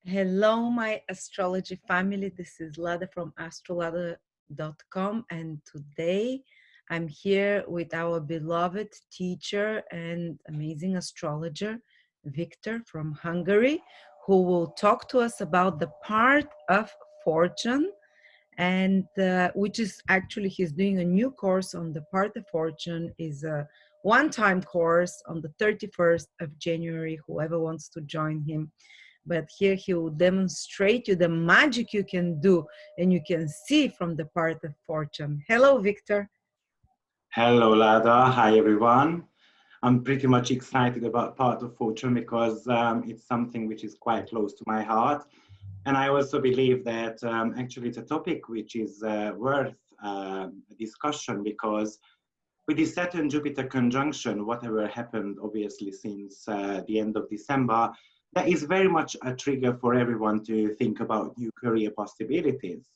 Hello, my astrology family. This is Lada from astrolada.com, and today I'm here with our beloved teacher and amazing astrologer, Victor from Hungary, who will talk to us about the part of fortune, and which is actually he's doing a new course on the part of fortune. Is a one-time course on the 31st of January. Whoever wants to join him, but here he will demonstrate you the magic you can do and you can see from the part of fortune. Hello, Victor. Hello, Lada. Hi, everyone. I'm pretty much excited about Part of Fortune because it's something which is quite close to my heart. And I also believe that actually it's a topic which is worth discussion because with the Saturn-Jupiter conjunction, whatever happened obviously since the end of December, that is very much a trigger for everyone to think about new career possibilities.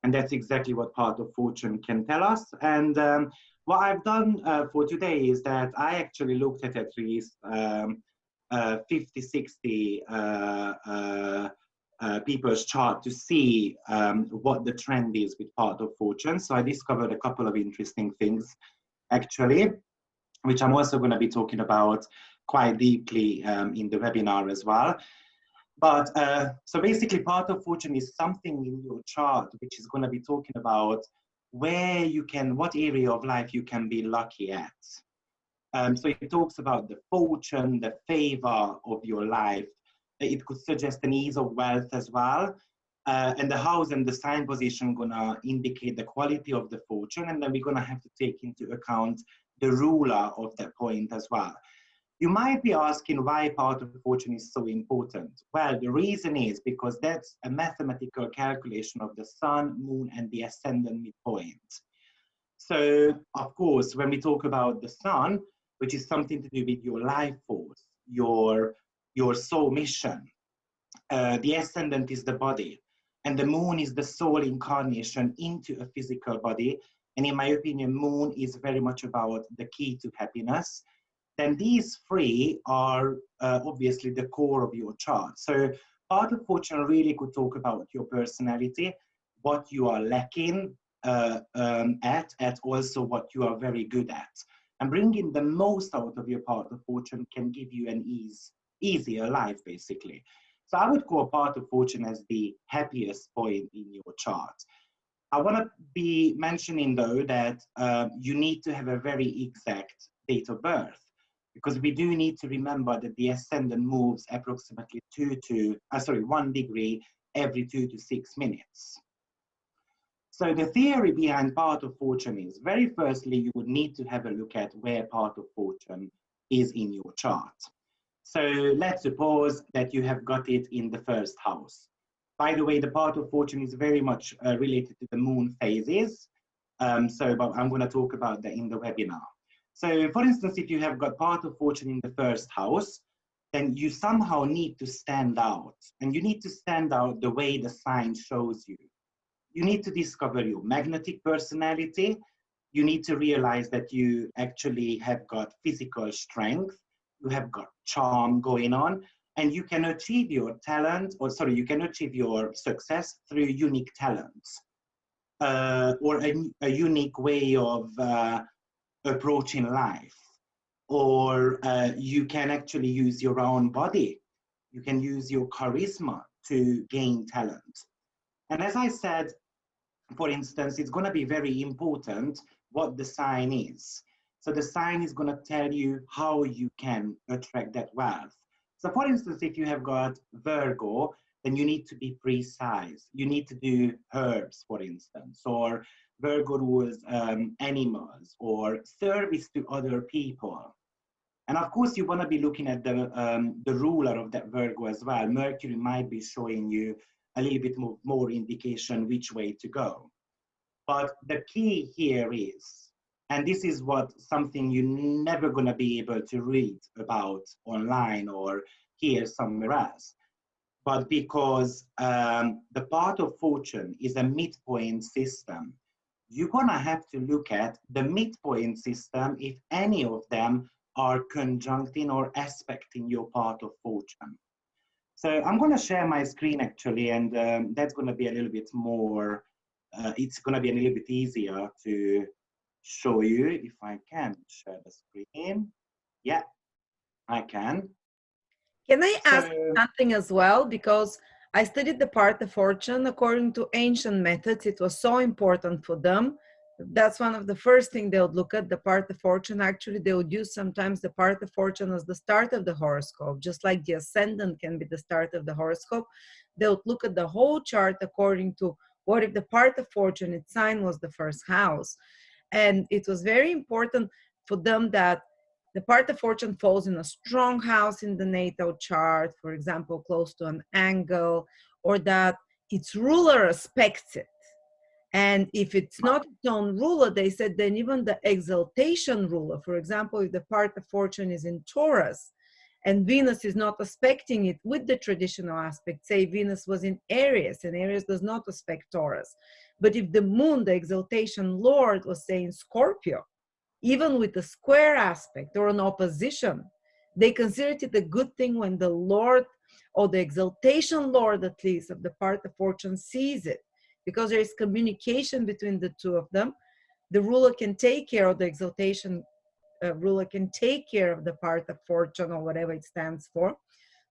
And that's exactly what Part of Fortune can tell us. And what I've done for today is that I actually looked at least 50, 60 people's chart to see what the trend is with Part of Fortune. So I discovered a couple of interesting things, actually, which I'm also going to be talking about quite deeply in the webinar as well. But so basically, Part of Fortune is something in your chart which is going to be talking about where you can, what area of life you can be lucky at. So it talks about the fortune, the favor of your life. It could suggest an ease of wealth as well. And the house and the sign position going to indicate the quality of the fortune. And then we're going to have to take into account the ruler of that point as well. You might be asking why Part of Fortune is so important. Well, the reason is because that's a mathematical calculation of the sun, moon, and the ascendant midpoint. So, of course, when we talk about the sun, which is something to do with your life force, your soul mission, the ascendant is the body, and the moon is the soul incarnation into a physical body. And in my opinion, moon is very much about the key to happiness. Then these three are obviously the core of your chart. So Part of Fortune really could talk about your personality, what you are lacking at also what you are very good at. And bringing the most out of your Part of Fortune can give you an easier life, basically. So I would call Part of Fortune as the happiest point in your chart. I want to be mentioning, though, that you need to have a very exact date of birth, because we do need to remember that the ascendant moves approximately 1 degree every 2 to 6 minutes. So the theory behind Part of Fortune is, very firstly, you would need to have a look at where Part of Fortune is in your chart. So let's suppose that you have got it in the first house. By the way, the Part of Fortune is very much related to the moon phases. But I'm going to talk about that in the webinar. So for instance, if you have got Part of Fortune in the first house, then you somehow need to stand out. And you need to stand out the way the sign shows you. You need to discover your magnetic personality. You need to realize that you actually have got physical strength. You have got charm going on. And you can achieve your talent, you can achieve your success through unique talents. Or a unique way of approaching life, or you can actually use your own body. You can use your charisma to gain talent. And as I said, for instance, it's going to be very important what the sign is. So the sign is going to tell you how you can attract that wealth. So for instance, if you have got Virgo, then you need to be precise. You need to do herbs, for instance, or Virgo rules animals, or service to other people. And of course, you want to be looking at the ruler of that Virgo as well. Mercury might be showing you a little bit more indication which way to go. But the key here is, and this is something you're never going to be able to read about online or hear somewhere else. But because the Part of Fortune is a midpoint system, you're going to have to look at the midpoint system if any of them are conjuncting or aspecting your Part of Fortune. So I'm going to share my screen actually, and that's going to be a little bit more, it's going to be a little bit easier to show you if I can share the screen. Yeah, I can. Can I So, ask something as well? Because I studied the part of fortune according to ancient methods. It was so important for them. That's one of the first things they would look at, the part of fortune. Actually, they would use sometimes the part of fortune as the start of the horoscope, just like the ascendant can be the start of the horoscope. They would look at the whole chart according to what if the part of fortune, its sign was the first house. And it was very important for them that the part of fortune falls in a strong house in the natal chart, for example, close to an angle, or that its ruler respects it. And if it's not its own ruler, they said then even the exaltation ruler, for example, if the part of fortune is in Taurus and Venus is not aspecting it with the traditional aspect, say Venus was in Aries and Aries does not aspect Taurus. But if the moon, the exaltation lord, was saying Scorpio, even with a square aspect or an opposition, they considered it a good thing when the Lord or the exaltation Lord, at least, of the part of fortune sees it, because there is communication between the two of them. The ruler can take care of the exaltation ruler, can take care of the part of fortune or whatever it stands for.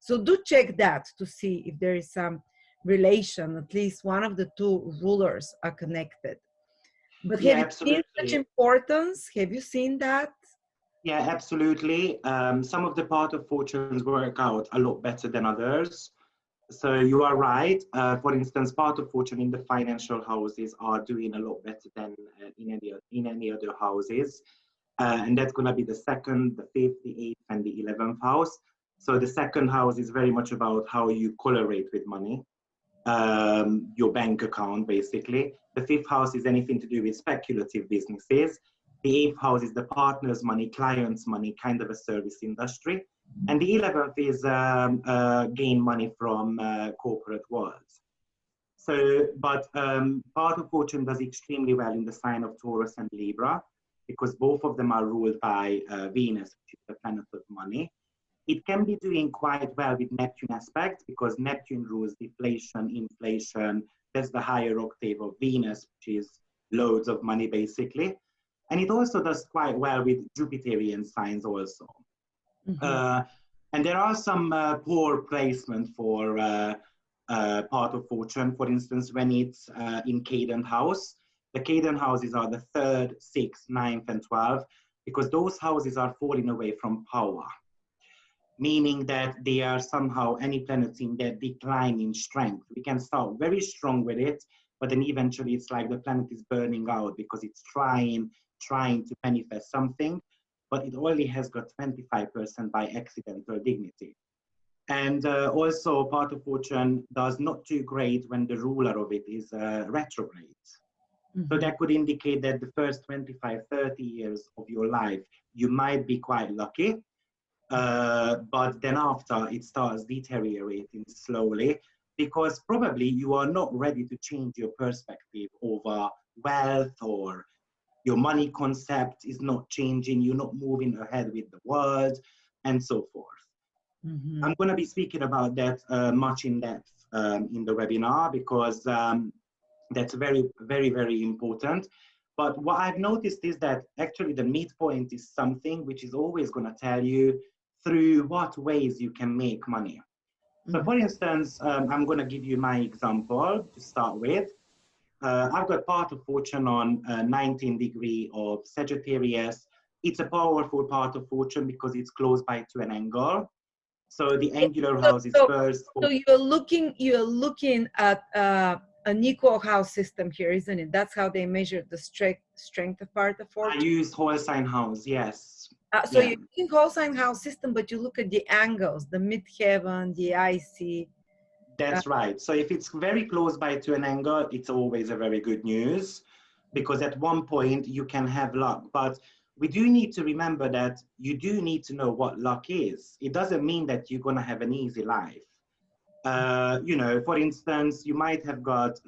So do check that to see if there is some relation, at least one of the two rulers are connected. But have yeah, you seen such absolutely. importance? Have you seen that? Yeah, absolutely. Some of the part of fortunes work out a lot better than others. So you are right. For instance, part of fortune in the financial houses are doing a lot better than in any other houses, and that's going to be the second, the fifth, the eighth, and the 11th house. So the second house is very much about how you correlate with money, your bank account, basically. The fifth house is anything to do with speculative businesses. The eighth house is the partner's money, client's money, kind of a service industry. And the 11th is gain money from corporate world. So, but part of fortune does extremely well in the sign of Taurus and Libra, because both of them are ruled by Venus, which is the planet of money. It can be doing quite well with Neptune aspects because Neptune rules deflation, inflation. That's the higher octave of Venus, which is loads of money basically. And it also does quite well with Jupiterian signs also. Mm-hmm. Uh, and there are some poor placement for part of fortune. For instance, when it's in cadent house, the cadent houses are the 3rd, 6th, 9th, and 12th, because those houses are falling away from power, meaning that they are somehow any planets in their decline in strength. We can start very strong with it, but then eventually it's like the planet is burning out because it's trying to manifest something, but it only has got 25% by accidental dignity. And also part of fortune does not do great when the ruler of it is retrograde. So Mm-hmm. that could indicate that the first 25, 30 years of your life, you might be quite lucky, but then after it starts deteriorating slowly because probably you are not ready to change your perspective over wealth, or your money concept is not changing, you're not moving ahead with the world, and so forth. Mm-hmm. I'm going to be speaking about that much in depth in the webinar because that's very, very, very important. But what I've noticed is that actually the midpoint is something which is always going to tell you through what ways you can make money. So Mm-hmm. for instance, I'm going to give you my example to start with. I've got part of fortune on 19 degree of Sagittarius. It's a powerful part of fortune because it's close by to an angle. So the angular So, house is so, first. so you're looking at an equal house system here, isn't it? That's how they measure the strength of part of I fortune. use whole sign house, yes. So Yeah. you're using whole sign house system, but you look at the angles, the midheaven, the IC. That's right. So if it's very close by to an angle, it's always a very good news because at one point you can have luck. But we do need to remember that you do need to know what luck is. It doesn't mean that you're going to have an easy life. For instance, you might have got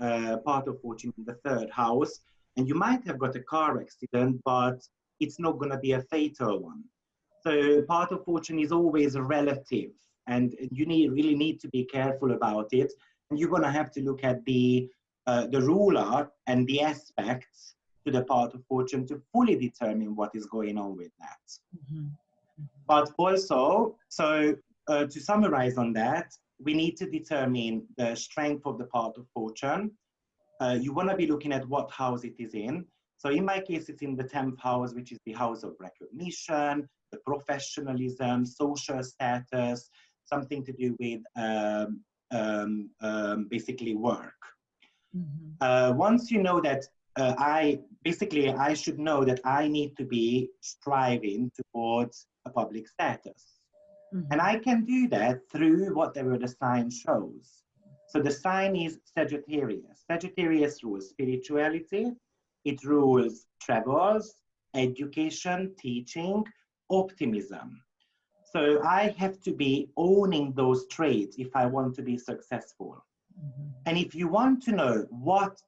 part of fortune in the 3rd house and you might have got a car accident, but it's not going to be a fatal one. So part of fortune is always relative. and really need to be careful about it. And you're going to have to look at the ruler and the aspects to the part of fortune to fully determine what is going on with that. Mm-hmm. But also, so to summarize on that, we need to determine the strength of the part of fortune. You want to be looking at what house it is in. So in my case, it's in the 10th house, which is the house of recognition, the professionalism, social status, something to do with basically work. Mm-hmm. Once you know that, I should know that I need to be striving towards a public status. Mm-hmm. And I can do that through whatever the sign shows. So the sign is Sagittarius. Sagittarius rules spirituality, it rules travels, education, teaching, optimism. So I have to be owning those traits if I want to be successful. Mm-hmm. And if you want to know what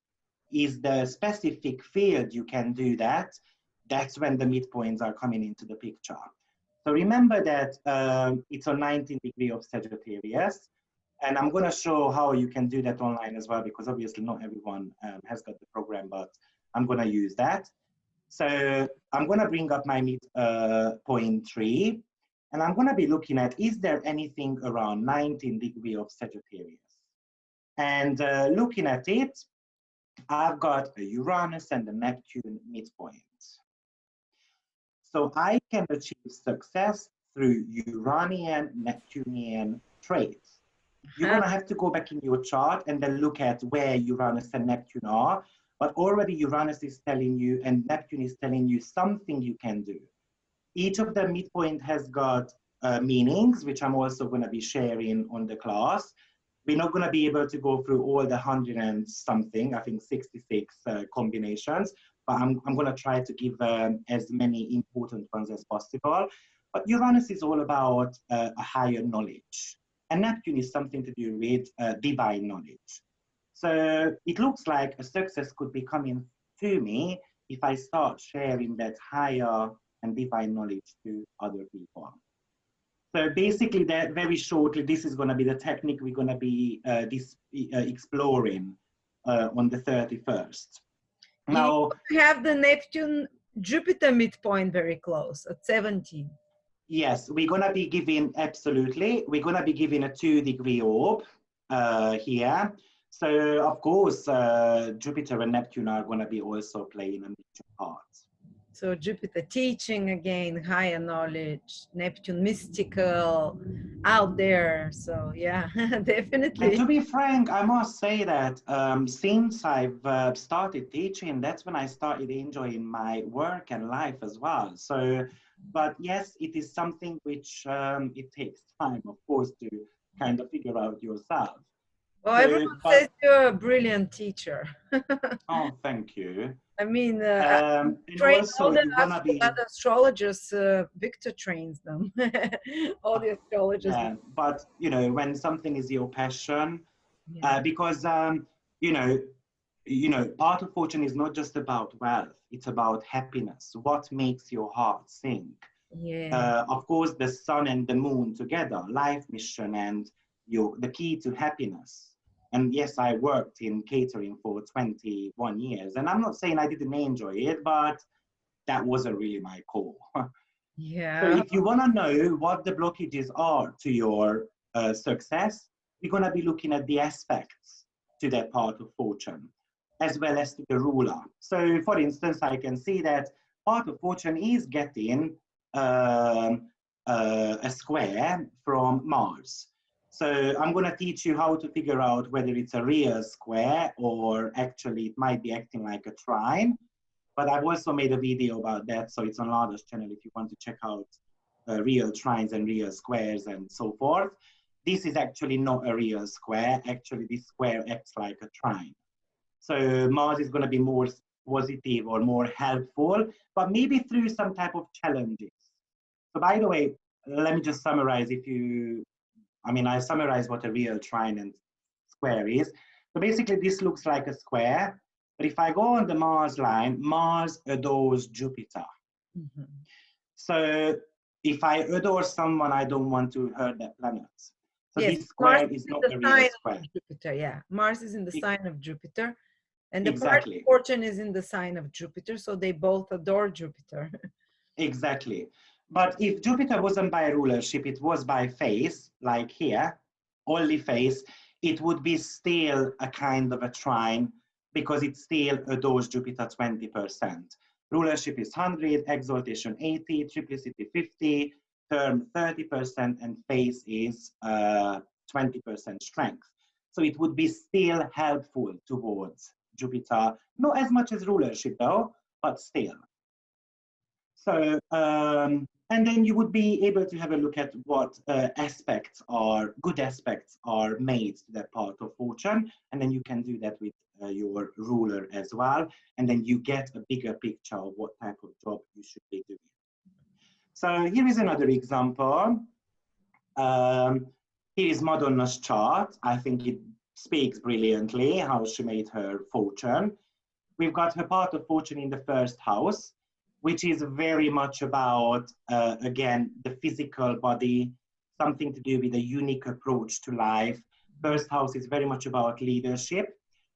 is the specific field you can do that, that's when the midpoints are coming into the picture. So remember that it's a 19 degree of Sagittarius, and I'm going to show how you can do that online as well, because obviously not everyone has got the program, but I'm going to use that. So I'm going to bring up my midpoint tree, and I'm going to be looking at, is there anything around 19 degree of Sagittarius? And looking at it, I've got a Uranus and a Neptune midpoint. So I can achieve success through Uranian, Neptunian traits. You're going to have to go back in your chart and then look at where Uranus and Neptune are. But already Uranus is telling you and Neptune is telling you something you can do. Each of the midpoint has got meanings, which I'm also going to be sharing on the class. We're not going to be able to go through all the 100 and something, I think 66 combinations, but I'm going to try to give as many important ones as possible. But Uranus is all about a higher knowledge. And Neptune is something to do with divine knowledge. So it looks like a success could be coming to me if I start sharing that higher and divine knowledge to other people. So basically, that very shortly, this is going to be the technique we're going to be exploring on the 31st. You Now, have the Neptune Jupiter midpoint very close at 17. yes, we're going to be giving, absolutely, we're going to be giving a 2-degree orb here. So, of course, Jupiter and Neptune are going to be also playing a major part. So Jupiter teaching again, higher knowledge, Neptune mystical, out there. So yeah, definitely. And to be frank, I must say that since I've started teaching, that's when I started enjoying my work and life as well. So, but yes, it is something which it takes time, of course, to kind of figure out yourself. Well, So, everyone says you're a brilliant teacher. oh, thank you. I mean, And train also all the you wanna be, astrologers. Victor trains them. All the astrologers. yeah, but you know, when something is your passion, Yeah. because you know, part of fortune is not just about wealth; it's about happiness. What makes your heart sing? Yeah. Of course, the sun and the moon together, life mission, and the key to happiness. And yes, I worked in catering for 21 years, and I'm not saying I didn't enjoy it, but that wasn't really my core. So Yeah. if you want to know what the blockages are to your success, we're going to be looking at the aspects to that part of fortune, as well as to the ruler. So for instance, I can see that part of fortune is getting a square from Mars. So I'm going to teach you how to figure out whether it's a real square or actually it might be acting like a trine. But I've also made a video about that, so it's on Lada's channel if you want to check out real trines and real squares and so forth. This is actually not a real square. Actually, this square acts like a trine. So Mars is going to be more positive or more helpful, but maybe through some type of challenges. So by the way, let me just summarize I summarized what a real trine and square is. So basically this looks like a square, but if I go on the Mars line, Mars adores Jupiter. Mm-hmm. So if I adore someone, I don't want to hurt that planet. So Yes, this Mars square is is in not the a real sign square. of Jupiter. Yeah, Mars is in the E- sign of Jupiter, and the part of exactly, fortune is in the sign of Jupiter. So they both adore Jupiter. exactly. But if Jupiter wasn't by rulership, it was by face, like here, only face, it would be still a kind of a trine because it still adores Jupiter 20%. Rulership is 100, exaltation 80, triplicity 50, term 30%, and face is 20% strength. So it would be still helpful towards Jupiter, not as much as rulership though, but still. So, and then you would be able to have a look at what aspects are, good aspects are made to that part of fortune. And then you can do that with your ruler as well. And then you get a bigger picture of what type of job you should be doing. So here is another example. Um, Here is Madonna's chart. I think it speaks brilliantly how she made her fortune. We've got her part of fortune in the first house, which is very much about, again, the physical body, something to do with a unique approach to life. First house is very much about leadership.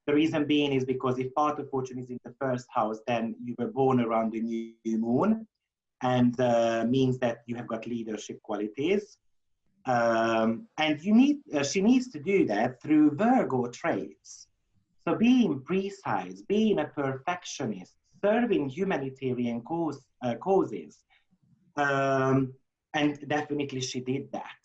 The reason being is because if part of fortune is in the first house, then you were born around the new moon, and means that you have got leadership qualities. And she needs to do that through Virgo traits. So being precise, being a perfectionist, serving humanitarian causes, and definitely she did that.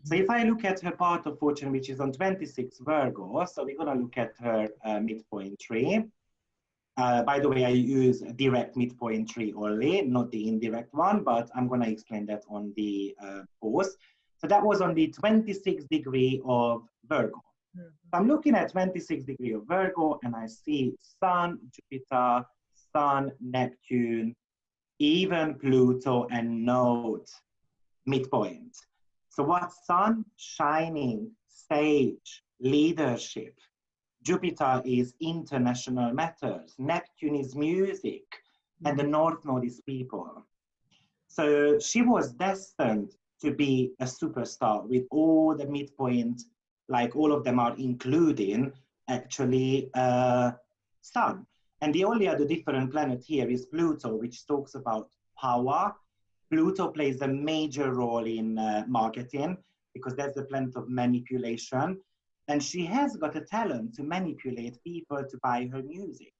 So if I look at her part of fortune, which is on 26 Virgo, so we're going to look at her midpoint tree. By the way, I use a direct midpoint tree only, not the indirect one, but I'm going to explain that on the course. So that was on the 26th degree of Virgo. So I'm looking at 26 degree of Virgo and I see Sun, Jupiter, Sun, Neptune, even Pluto, and Node midpoint. So what's Sun? Shining, sage, leadership. Jupiter is international matters. Neptune is music. And the North Node is people. So she was destined to be a superstar with all the midpoint, like all of them are including actually Sun. And the only other different planet here is Pluto, which talks about power. Pluto plays a major role in marketing because that's the planet of manipulation. And she has got a talent to manipulate people to buy her music.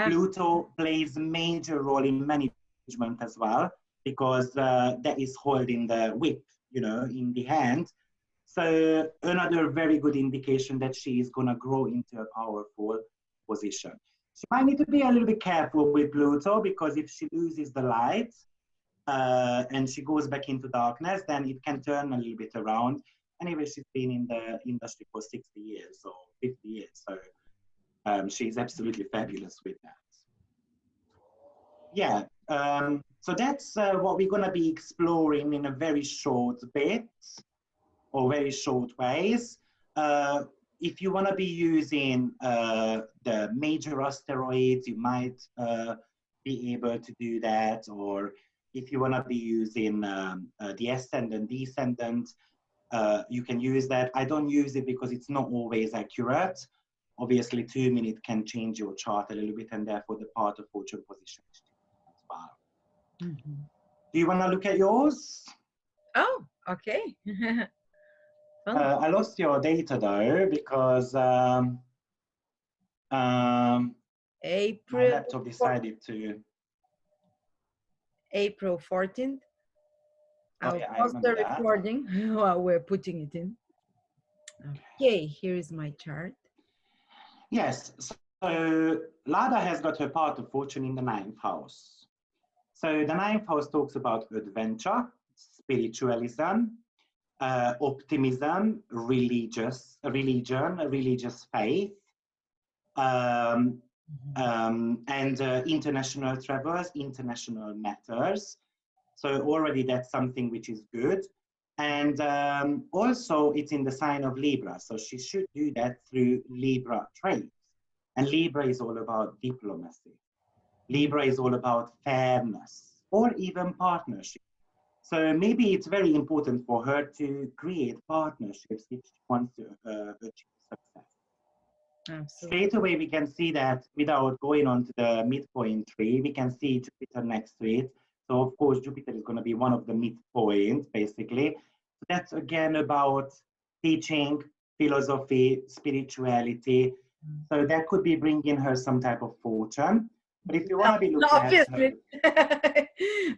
Pluto plays a major role in management as well, because that is holding the whip, in the hand. So another very good indication that she is going to grow into a powerful position. She might need to be a little bit careful with Pluto, because if she loses the light and she goes back into darkness, then it can turn a little bit around. Anyway, she's been in the industry for 60 years or 50 years. So she's absolutely fabulous with that. Yeah, so that's what we're going to be exploring in a very short bit, or very short ways. If you want to be using the major asteroids, you might be able to do that. Or if you want to be using the ascendant, descendant, you can use that. I don't use it because it's not always accurate. Obviously, 2 minutes can change your chart a little bit, and therefore the part of fortune position as well. Do you want to look at yours? Oh, okay. I lost your data though, because my April laptop decided to. April 14th. Oh I'll yeah, I pause remember the that. recording while we're putting it in. Okay, here is my chart. Yes, so Lada has got her part of fortune in the 9th house. So the 9th house talks about adventure, spiritualism, optimism, religious faith, and international travels, international matters. So already that's something which is good. And also it's in the sign of Libra. So she should do that through Libra traits. And Libra is all about diplomacy. Libra is all about fairness or even partnership. So maybe it's very important for her to create partnerships if she wants to achieve success. Absolutely. Straight away, we can see that without going on to the midpoint tree, we can see Jupiter next to it. So of course, Jupiter is going to be one of the midpoints, basically. So that's again about teaching, philosophy, spirituality. Mm. So that could be bringing her some type of fortune. But if you want to be looking at her, Obviously.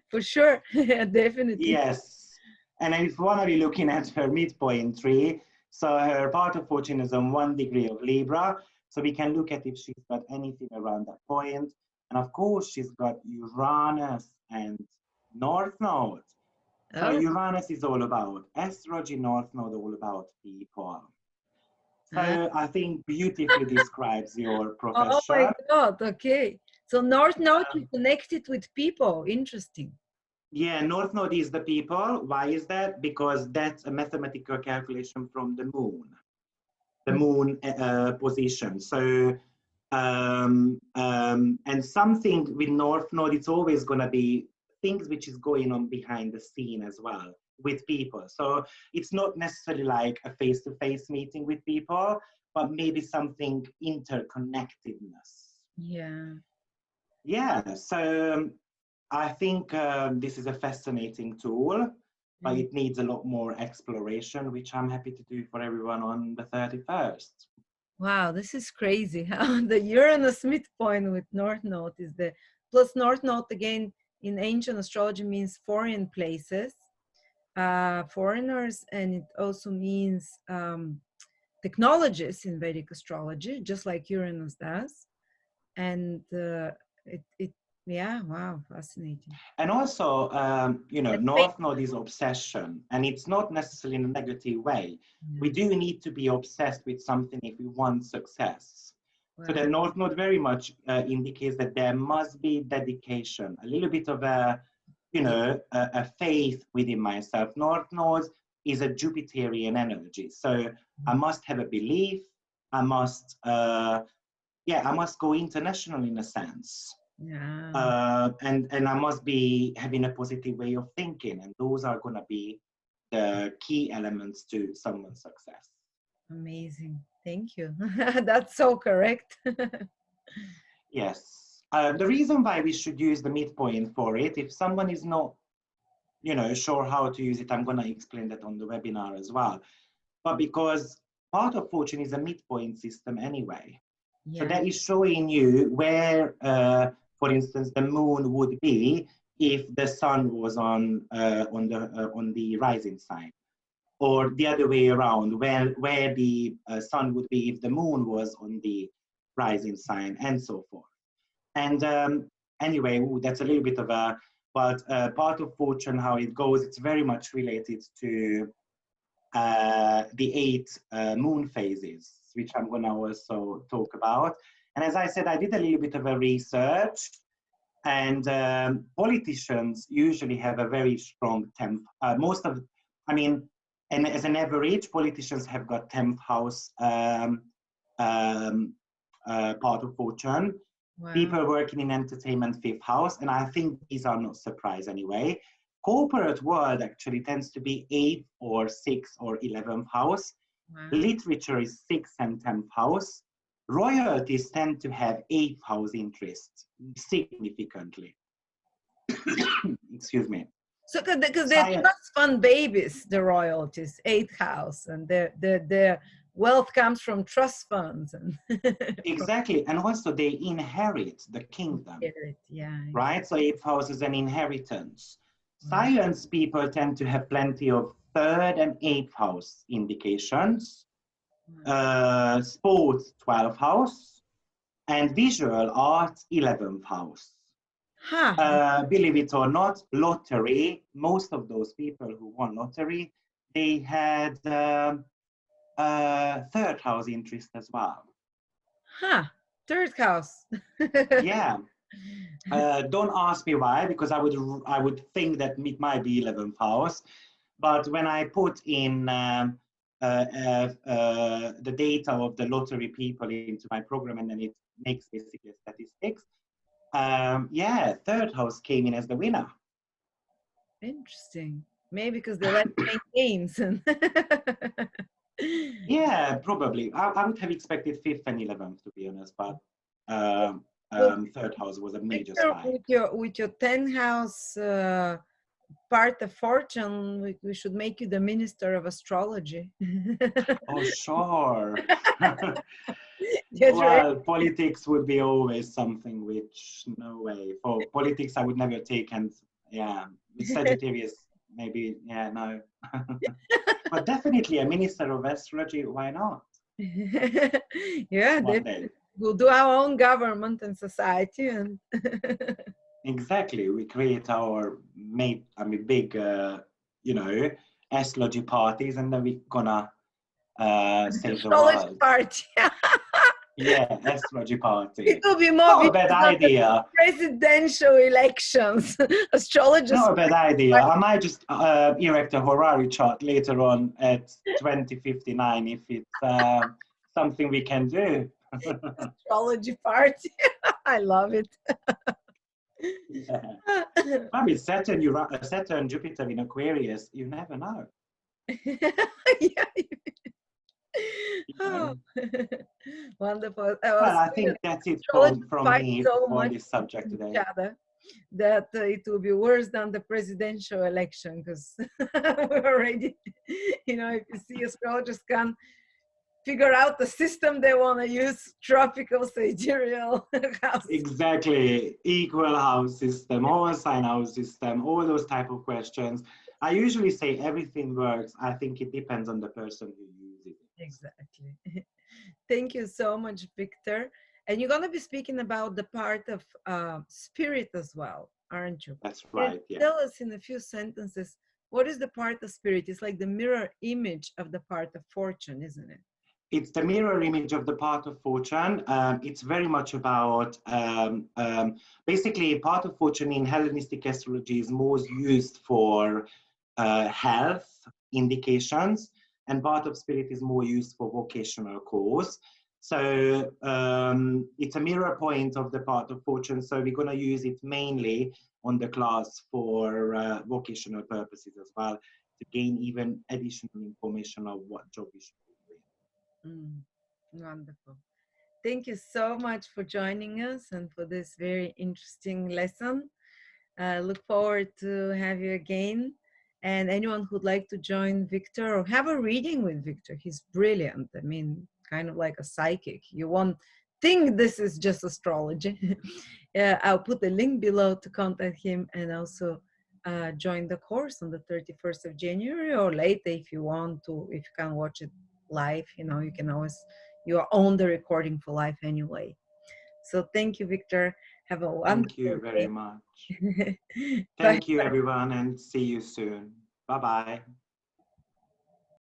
For sure. Yeah, definitely. yes. And if you want to be looking at her midpoint tree, so her part of fortune is on 1 degree of Libra. So we can look at if she's got anything around that point. And of course, she's got Uranus and North Node. So Oh, Uranus is all about astrology, North Node all about people. ah. So I think beautifully describes your Oh my profession. God. Okay. So North Node is connected with people. Interesting. Yeah, North Node is the people. Why is that? Because that's a mathematical calculation from the moon position. So, and something with North Node, it's always going to be things which is going on behind the scene as well with people. So it's not necessarily like a face-to-face meeting with people, but maybe something interconnectedness. Yeah. Yeah, so I think this is a fascinating tool, but Mm. it needs a lot more exploration, which I'm happy to do for everyone on the 31st. Wow, this is crazy. How the Uranus midpoint with North Node is the plus North Node again in ancient astrology means foreign places, foreigners, and it also means technologies in Vedic astrology, just like Uranus does. And it yeah, wow, fascinating. And also, And North Node is obsession, and it's not necessarily in a negative way. We yeah, do need to be obsessed with something if we want success. So wow. the North Node very much indicates that there must be dedication, a little bit of a faith within myself. North Node is a Jupiterian energy, so I must have a belief. I must, I must go international in a sense. Yeah, And I must be having a positive way of thinking, and those are going to be the key elements to someone's success. amazing. Thank you. That's so correct. Yes. The reason why we should use the midpoint for it, if someone is not, sure how to use it, I'm going to explain that on the webinar as well. But because part of fortune is a midpoint system anyway. So Yeah. that is showing you where, for instance, the moon would be if the sun was on the rising sign, or the other way around, where the sun would be if the moon was on the rising sign, and so forth. And anyway, that's a little bit of a, but part of fortune, how it goes, it's very much related to the 8 moon phases, which I'm going to also talk about. And as I said, I did a little bit of a research, and politicians usually have a very strong 10th. I mean, and as an average, politicians have got 10th house um, part of fortune. Wow. People working in entertainment, 5th house, and I think these are not surprise anyway. Corporate world actually tends to be 8th or 6th or 11th house. Wow. Literature is 6th and 10th house. Royalties tend to have 8th house interests significantly. Excuse me. So because they're Science, trust fund babies, the royalties, eighth house, and their wealth comes from trust funds and from exactly, and also they inherit the kingdom, it. Yeah. right? So 8th house is an inheritance. Wow. Science people tend to have plenty of 3rd and 8th house indications. Wow. Sports 12th house, and visual arts 11th house. Huh. Believe it or not, lottery, most of those people who won lottery, they had 3rd house interest as well. Huh. Third house. Yeah. Don't ask me why, because I would think that it might be 11th house, but when I put in the data of the lottery people into my program, and then it makes basically statistics, yeah, 3rd house came in as the winner. Interesting. Maybe because they like playing games. And Yeah, probably. I would have expected fifth and 11th, to be honest, but well, third house was a major Victor, spike. with your 10 house part of fortune, we should make you the minister of astrology. Oh, sure. Get ready. Well, politics would be always something which, no way. For politics, I would never take, and yeah, with Sagittarius, maybe, yeah, no. But definitely a minister of astrology, why not? Yeah, One day. we'll do our own government and society, and Exactly. We create our big, astrology parties, and then we're gonna save the astrology world. party. Yeah, astrology It party. will be more Not a bad views on the idea. presidential elections. Astrologers. Not a bad idea. I might just erect a Horari chart later on at 2059 if it's something we can do. Astrology party. I love it. Yeah. I mean, Saturn, Jupiter in Aquarius, you never know. Yeah. You Oh. know? Wonderful. Well, I think that's it Astrology from fight me so for much this subject with today. each other that it will be worse than the presidential election, because we're already, if you see astrologers can figure out the system they want to use, tropical, sidereal house. Exactly. Equal house system, whole sign house system, all those type of questions. I usually say everything works. I think it depends on the person who uses it. Exactly. Thank you so much, Victor. And you're going to be speaking about the part of spirit as well, aren't you? That's Can right, you yeah. tell us in a few sentences, what is the part of spirit? It's like the mirror image of the part of fortune, isn't it? It's the mirror image of the part of fortune. It's very much about basically part of fortune in Hellenistic astrology is most used for health indications, and part of spirit is more used for vocational cause. So it's a mirror point of the part of fortune. So we're going to use it mainly on the class for vocational purposes as well, to gain even additional information of what job we should be doing. Wonderful. Thank you so much for joining us and for this very interesting lesson. Look forward to have you again. And anyone who'd like to join Victor or have a reading with Victor, he's brilliant. I mean, kind of like a psychic. You won't think this is just astrology. Yeah, I'll put the link below to contact him, and also join the course on the 31st of January or later if you want to, if you can watch it live, you can always, you own the recording for life anyway. So thank you, Victor. Have a Thank wonderful you very day. much. Bye. Thank you, everyone, and see you soon. Bye bye.